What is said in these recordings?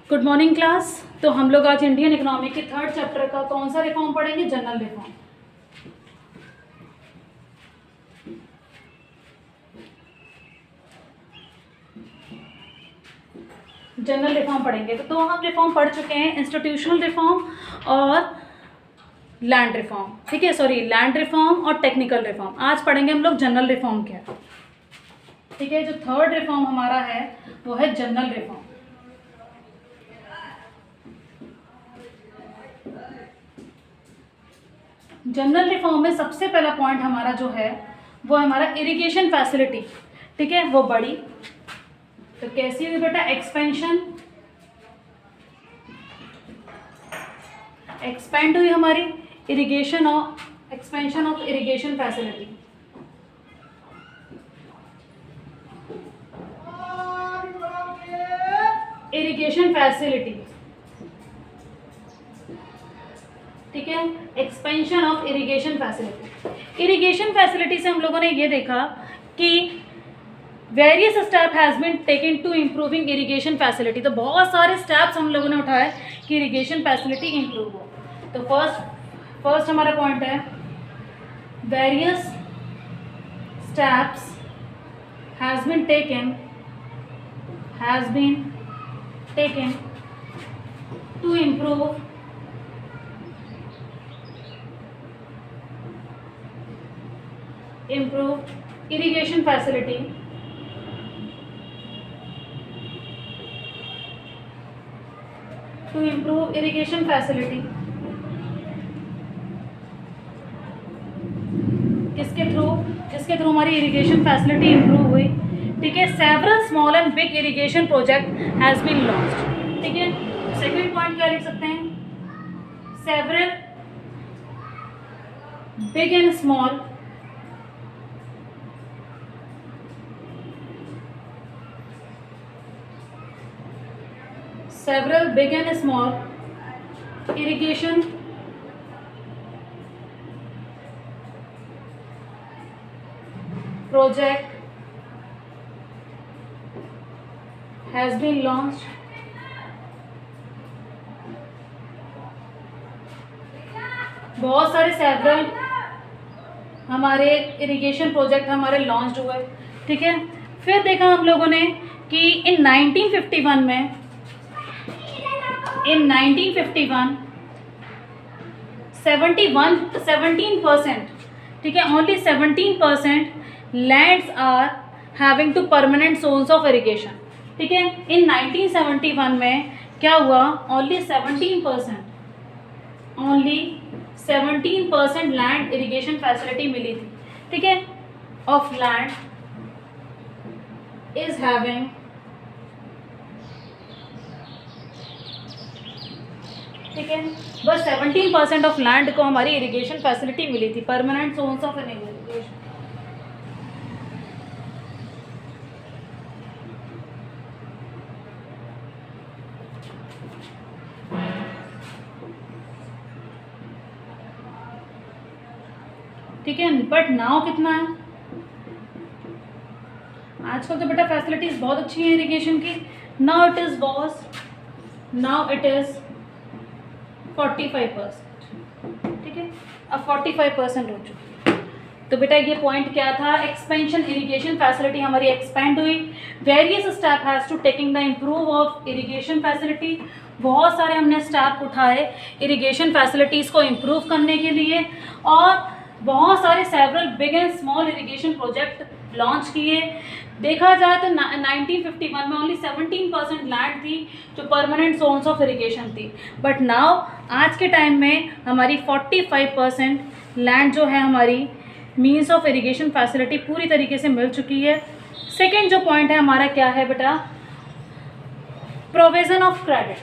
Good morning class. तो हम लोग आज इंडियन इकोनॉमी के थर्ड चैप्टर का कौन सा रिफॉर्म पढ़ेंगे? General reform. जनरल रिफॉर्म पढ़ेंगे। तो हम रिफॉर्म पढ़ चुके हैं, इंस्टीट्यूशनल रिफॉर्म और लैंड रिफॉर्म। ठीक है, सॉरी, लैंड रिफॉर्म और टेक्निकल रिफॉर्म। आज पढ़ेंगे हम लोग जनरल रिफॉर्म क्या। ठीक है, जो थर्ड रिफॉर्म हमारा है वो है जनरल रिफॉर्म। जनरल रिफॉर्म में सबसे पहला पॉइंट हमारा जो है वो हमारा इरिगेशन फैसिलिटी। ठीक है, वो बड़ी। तो कैसी हुई बेटा? एक्सपेंड हुई हमारी expansion of irrigation facility. Irrigation facility, ठीक है, expansion of irrigation facility. Irrigation facility से हम लोगों ने ये देखा कि various step has been taken to improving irrigation facility. तो बहुत सारे स्टेप्स हम लोगों ने उठाए कि इरिगेशन फैसिलिटी इम्प्रूव हो। तो फर्स्ट हमारा पॉइंट है various steps has been taken to improve irrigation facility किसके थ्रू हमारी इरिगेशन फैसिलिटी इंप्रूव हुई। ठीक है, several small and big irrigation project has been launched. ठीक है, सेकंड पॉइंट क्या लिख सकते हैं? Several big and small irrigation project has been launched बहुत सारे सेवरल हमारे इरिगेशन प्रोजेक्ट हमारे लॉन्च हुए। ठीक है, फिर देखा हम लोगों ने कि इन 1951 में 17%, ठीक है, only 17% lands are having to permanent source of irrigation. ठीक है, इन 1971 में क्या हुआ? ओनली 17% लैंड इरिगेशन फैसिलिटी मिली थी। ठीक है, ऑफ लैंड इज हैविंग, ठीक है, बस 17% ऑफ लैंड को हमारी इरिगेशन फैसिलिटी मिली थी, परमानेंट सोर्स ऑफ इरिगेशन। ठीक है, बट नाउ कितना है? आजकल तो बेटा फैसिलिटीज बहुत अच्छी है इरिगेशन की। Now it is 45%। ठीक है, अब 45% हो चुकी है। तो बेटा ये पॉइंट क्या था? एक्सपेंशन, इरिगेशन फैसिलिटी हमारी एक्सपेंड हुई। Various step has to taking the improve of irrigation facility. बहुत सारे हमने स्टेप उठाए इरिगेशन फैसिलिटीज़ को इम्प्रूव करने के लिए, और बहुत सारे several big and small irrigation project launch किए। देखा जाए तो 1951 में ओनली 17% लैंड थी जो परमानेंट सोर्स ऑफ इरिगेशन थी, बट नाउ आज के टाइम में हमारी 45% लैंड जो है हमारी मीन्स ऑफ इरिगेशन फैसिलिटी पूरी तरीके से मिल चुकी है। सेकेंड जो पॉइंट है हमारा क्या है बेटा? Provision of credit.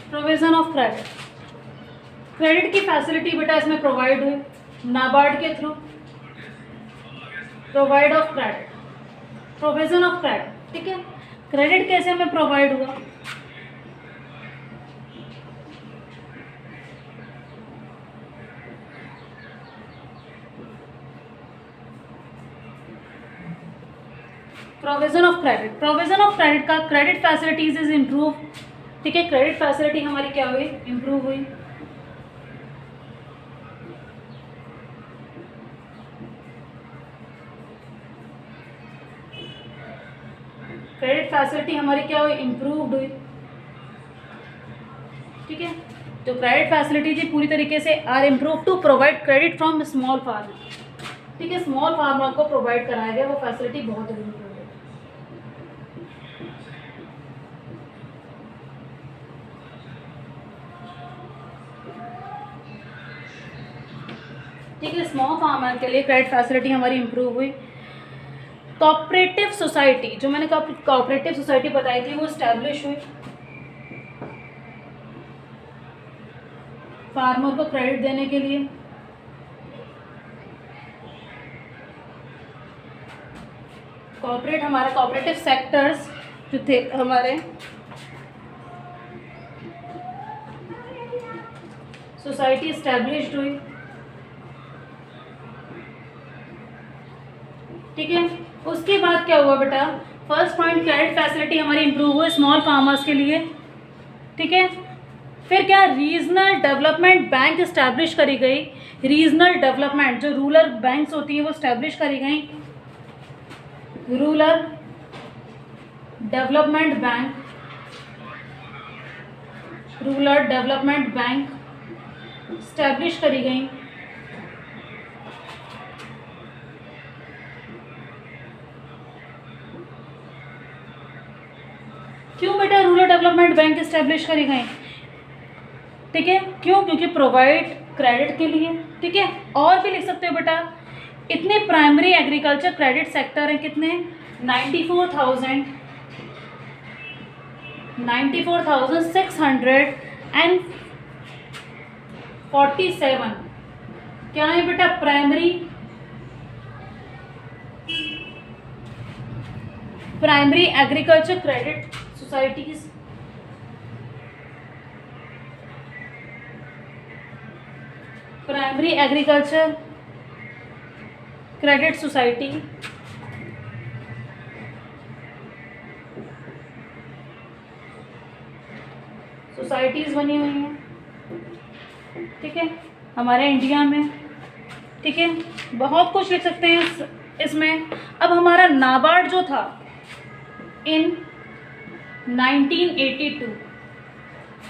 Provision of credit की फैसिलिटी बेटा इसमें प्रोवाइड हुई नाबार्ड के through. Provide of credit, provision of credit. ठीक है, क्रेडिट कैसे हमें प्रोवाइड हुआ? Provision of credit, provision of credit का क्रेडिट फैसिलिटीज इज इम्प्रूव, ठीक है, क्रेडिट फैसिलिटी हमारी क्या हुई, इम्प्रूव हुई। क्रेडिट फैसिलिटी हमारी क्या हुई, इम्प्रूव्ड हुई, ठीक है। जो क्रेडिट फैसिलिटी थी पूरी तरीके से are improve to provide credit from small farmer, ठीक है, स्मॉल फार्मर को प्रोवाइड कराया गया, वो फैसिलिटी बहुत इम्प्रूव है। ठीक है, स्मॉल फार्मर के लिए क्रेडिट फैसिलिटी हमारी इम्प्रूव हुई। कोऑपरेटिव सोसाइटी, जो मैंने कोऑपरेटिव सोसाइटी बताई थी, वो स्टैब्लिश हुई फार्मर को क्रेडिट देने के लिए। हमारे कोऑपरेटिव सेक्टर्स जो थे हमारे सोसाइटी स्टैब्लिश्ड हुई, ठीक है। उसके बाद क्या हुआ बेटा, फर्स्ट पॉइंट क्रेडिट फैसिलिटी हमारी इंप्रूव हुई स्मॉल फार्मर्स के लिए, ठीक है। फिर क्या, रीजनल डेवलपमेंट बैंक इस्टेब्लिश करी गई, रीजनल डेवलपमेंट जो रूरल बैंक्स होती हैं वो इस्टेब्लिश करी गई, rural development bank, rural development bank establish करी गई। क्यों बेटा रूरल डेवलपमेंट बैंक इस्टेब्लिश करी गई, ठीक है, क्यों, क्योंकि प्रोवाइड क्रेडिट के लिए, ठीक है। और भी लिख सकते हो बेटा, इतने प्राइमरी एग्रीकल्चर क्रेडिट सेक्टर हैं, कितने, 94,647 क्या है बेटा, primary agriculture credit societies, primary agriculture credit society, societies बनी हुई हैं, ठीक है, हमारे इंडिया में, ठीक है। बहुत कुछ लिख सकते हैं इसमें। अब हमारा नाबार्ड जो था इन 1982,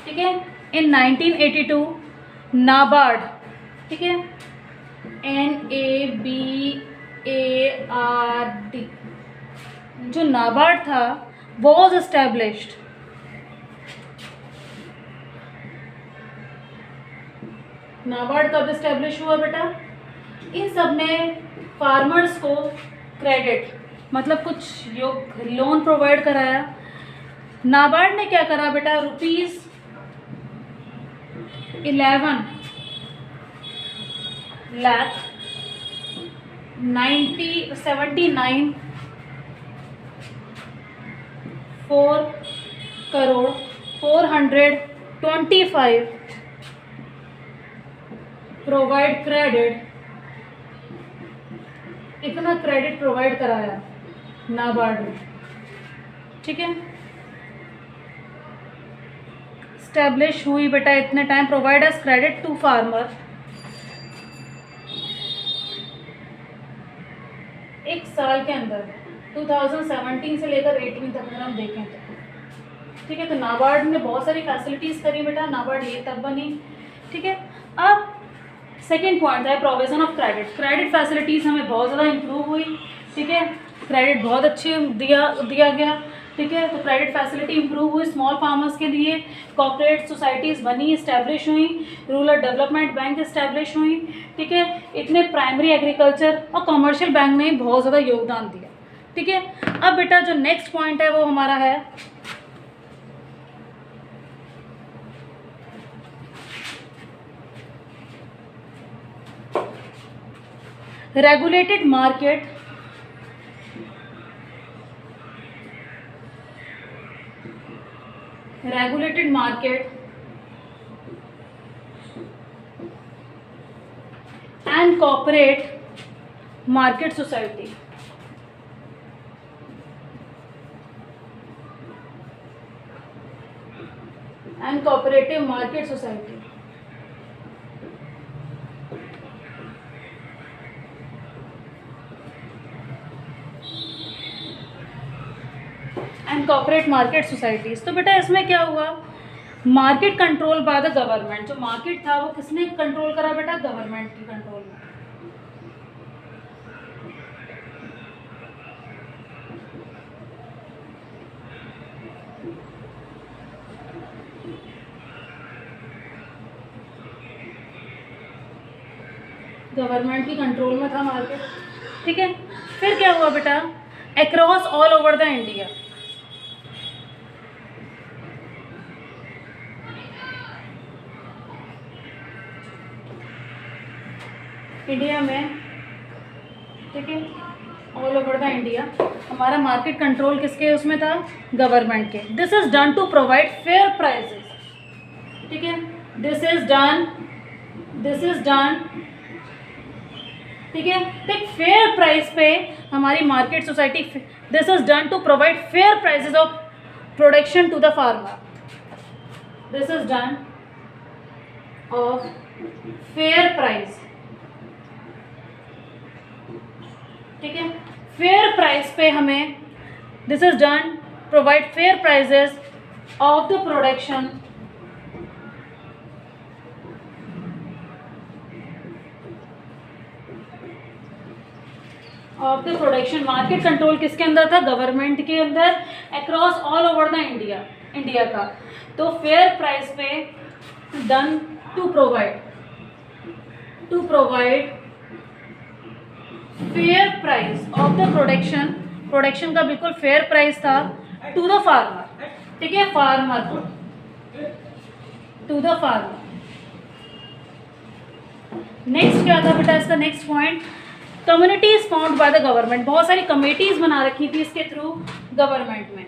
ठीक है, इन 1982 नाबार्ड, ठीक है, NABARD, जो नाबार्ड था वॉज एस्टैब्लिश्ड, नाबार्ड कब एस्टैब्लिश हुआ बेटा, इन सब ने फार्मर्स को क्रेडिट मतलब कुछ लोन प्रोवाइड कराया। नाबार्ड ने क्या करा बेटा, ₹11,79 4 करोड़ 425 प्रोवाइड क्रेडिट, इतना क्रेडिट प्रोवाइड कराया नाबार्ड ने, ठीक है। स्टैब्लिश हुई बेटा इतने time, provide as credit to farmer. एक साल के अंदर 2017 से लेकर 18 तक अगर हम देखें तो, ठीक है, तो नाबार्ड ने बहुत सारी फैसिलिटीज़ करी बेटा, नाबार्ड ये तब बनी, ठीक है। अब सेकेंड पॉइंट है provision of credit, credit facilities हमें बहुत ज़्यादा इम्प्रूव हुई, ठीक है, क्रेडिट बहुत अच्छे दिया गया, ठीक है। तो क्रेडिट फैसिलिटी इंप्रूव हुई स्मॉल फार्मर्स के लिए, कॉर्पोरेट सोसाइटीज़ बनी, इस्टेब्लिश हुई, रूरल डेवलपमेंट बैंक इस्टेब्लिश हुई, ठीक है। इतने प्राइमरी एग्रीकल्चर और कमर्शियल बैंक ने बहुत ज़्यादा योगदान दिया, ठीक है। अब बेटा जो नेक्स्ट पॉइंट है वो हमारा है regulated market, regulated market and corporate market society, and cooperative market society. And corporate market societies. तो बेटा इसमें क्या हुआ, market control by the government. जो मार्केट था वो किसने कंट्रोल करा बेटा, गवर्नमेंट की कंट्रोल में। गवर्नमेंट की कंट्रोल में था मार्केट, ठीक है। फिर क्या हुआ बेटा, across all over the India, India में, ठीक है, ऑल ओवर द इंडिया हमारा मार्केट कंट्रोल किसके उसमें था, गवर्नमेंट के। This is done to provide fair prices, ठीक है, दिस इज डन, ठीक है। तो फेयर प्राइस पे हमारी market society, this is done to provide fair prices of production to the farmer, this is done of fair price, ठीक है। Fair price पे हमें, this is done provide fair prices of the production of the production. Market control किसके अंदर था, government के अंदर, across all over the India का। तो फेयर प्राइस पे done to provide fair price of the production का बिल्कुल फेयर प्राइस था टू द फार्मर, ठीक है, farmer to the farmer. Next क्या था बेटा इसका next point, communities found by the government. बहुत सारी कमेटीज बना रखी थी इसके थ्रू गवर्नमेंट में।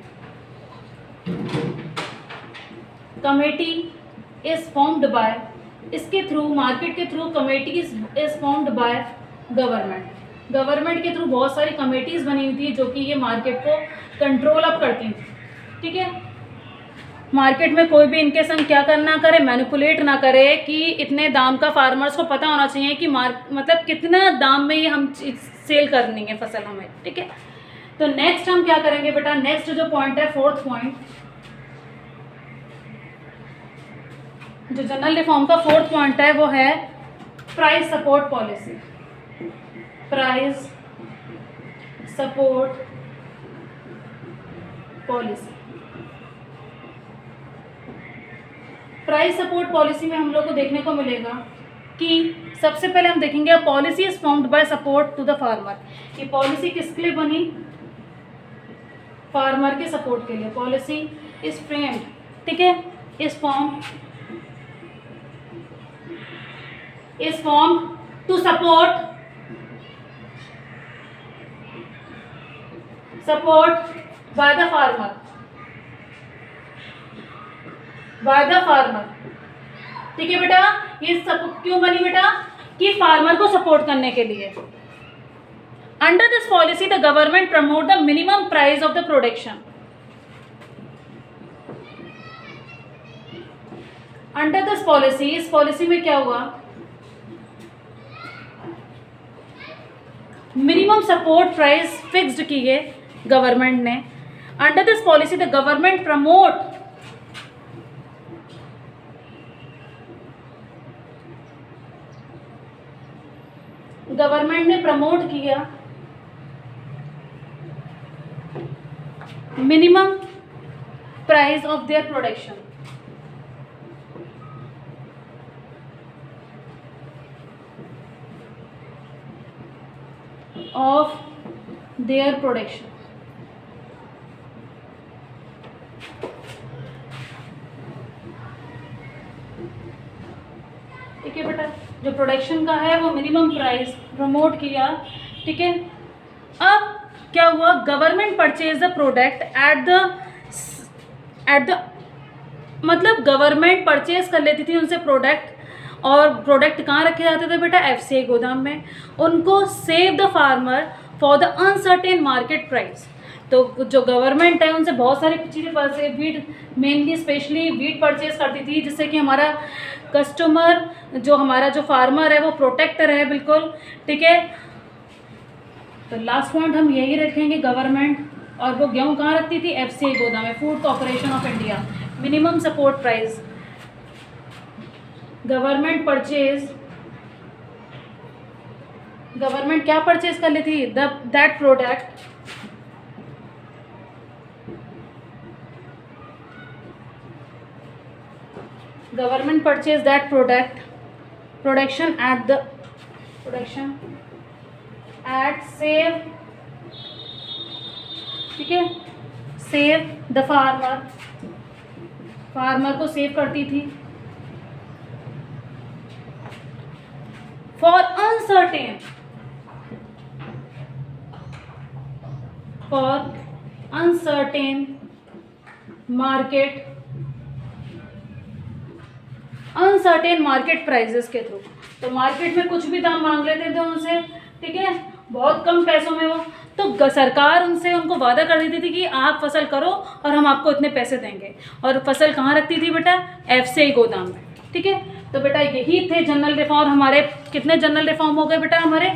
कमेटी इज फॉर्म्ड बाय, इसके थ्रू मार्केट के through committees is formed by government के थ्रू बहुत सारी कमेटीज बनी हुई थी जो कि ये मार्केट को कंट्रोल अप करती थी, ठीक है। मार्केट में कोई भी इनके संग क्या करना करे, मैनिपुलेट ना करे कि इतने दाम का, फार्मर्स को पता होना चाहिए कि मतलब कितना दाम में ये हम सेल करनी है फसल हमें, ठीक है। तो नेक्स्ट हम क्या करेंगे बेटा, नेक्स्ट जो पॉइंट है, फोर्थ पॉइंट, जो जनरल रिफॉर्म का फोर्थ पॉइंट है वो है price support policy. Price support policy, price support policy में हम लोग को देखने को मिलेगा कि सबसे पहले हम देखेंगे policy is formed by support to the farmer. ये पॉलिसी किसके लिए बनी, फार्मर के सपोर्ट के लिए। पॉलिसी इज फ्रेम्ड, ठीक है, is formed to support by the farmer, ठीक है बेटा। ये सब क्यों बनी बेटा, कि फार्मर को सपोर्ट करने के लिए। Under this policy the government promote the minimum price of the production. Under this policy, इस पॉलिसी में क्या हुआ, मिनिमम सपोर्ट प्राइस फिक्स्ड की है गवर्नमेंट ने। Under this policy the government ने प्रमोट किया minimum price of their production, ठीक है बेटा। जो प्रोडक्शन का है वो मिनिमम प्राइस प्रमोट किया, ठीक है। अब क्या हुआ, government purchase the product at the मतलब गवर्नमेंट परचेज कर लेती थी उनसे प्रोडक्ट, और प्रोडक्ट कहाँ रखे जाते थे बेटा, FCI गोदाम में। उनको save the farmer for the uncertain market price, तो जो गवर्नमेंट है उनसे बहुत सारी चीज़ें wheat mainly specially wheat purchase करती थी, जिससे कि हमारा कस्टमर जो हमारा जो फार्मर है वो प्रोटेक्ट रहे बिल्कुल, ठीक है। तो लास्ट पॉइंट हम यही रखेंगे गवर्नमेंट, और वो गेहूँ कहाँ रखती थी? FCI गोदाम में, food corporation of India. Minimum support price government क्या परचेज कर लेती? That product government purchase that production at save, ठीक है, सेव द फार्मर को सेव करती थी फॉर अनसर्टेन मार्केट प्राइजेस के थ्रू। तो मार्केट में कुछ भी दाम मांग लेते थे उनसे, ठीक है, बहुत कम पैसों में वो, तो सरकार उनको वादा कर देती थी कि आप फसल करो और हम आपको इतने पैसे देंगे। और फसल कहाँ रखती थी बेटा? FCI गोदाम में, ठीक है। तो बेटा यही थे जनरल रिफॉर्म हमारे। कितने जनरल रिफॉर्म हो गए बेटा हमारे?